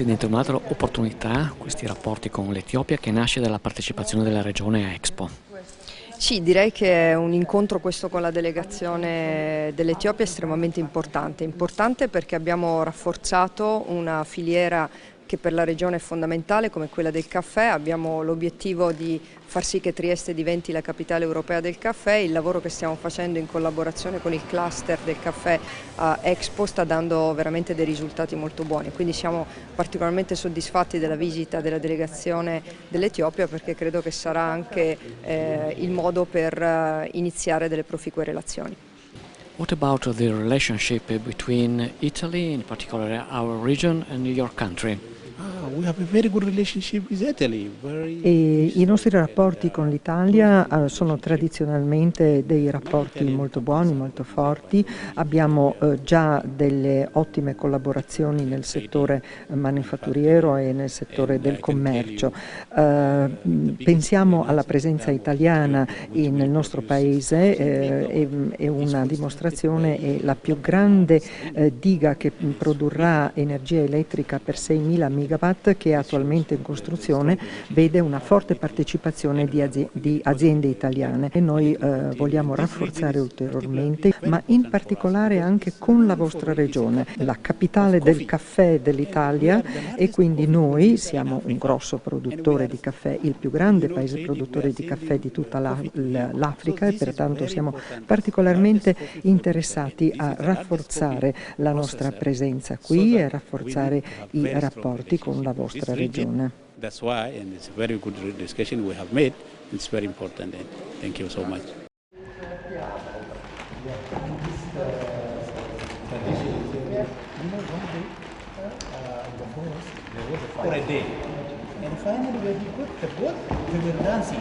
Presidente, un'altra opportunità, questi rapporti con l'Etiopia che nasce dalla partecipazione della regione a Expo. Sì, direi che è un incontro questo con la delegazione dell'Etiopia estremamente importante perché abbiamo rafforzato una filiera che per la regione è fondamentale come quella del caffè. Abbiamo l'obiettivo di far sì che Trieste diventi la capitale europea del caffè. Il lavoro che stiamo facendo in collaborazione con il cluster del caffè a Expo sta dando veramente dei risultati molto buoni, quindi siamo particolarmente soddisfatti della visita della delegazione dell'Etiopia perché credo che sarà anche il modo per iniziare delle proficue relazioni. What about the relationship between Italy, in particular our region, and your country? We have a very good relationship with Italy. E i nostri rapporti con l'Italia sono tradizionalmente dei rapporti molto buoni, molto forti. Abbiamo già delle ottime collaborazioni nel settore manifatturiero e nel settore del commercio. Pensiamo alla presenza italiana nel nostro paese e una dimostrazione è la più grande diga che produrrà energia elettrica per 6.000 megawatt che è attualmente in costruzione, vede una forte partecipazione di aziende italiane e noi vogliamo rafforzare ulteriormente, ma in particolare anche con la vostra regione, la capitale del caffè dell'Italia, e quindi noi siamo un grosso produttore di caffè, il più grande paese produttore di caffè di tutta l'Africa, e pertanto siamo particolarmente interessati a rafforzare la nostra presenza qui e a rafforzare i rapporti con la vostra regione. That's why, and it's a very good discussion we have made. It's very important, and thank you so much. For a day. And finally, when we put the boat, we were dancing.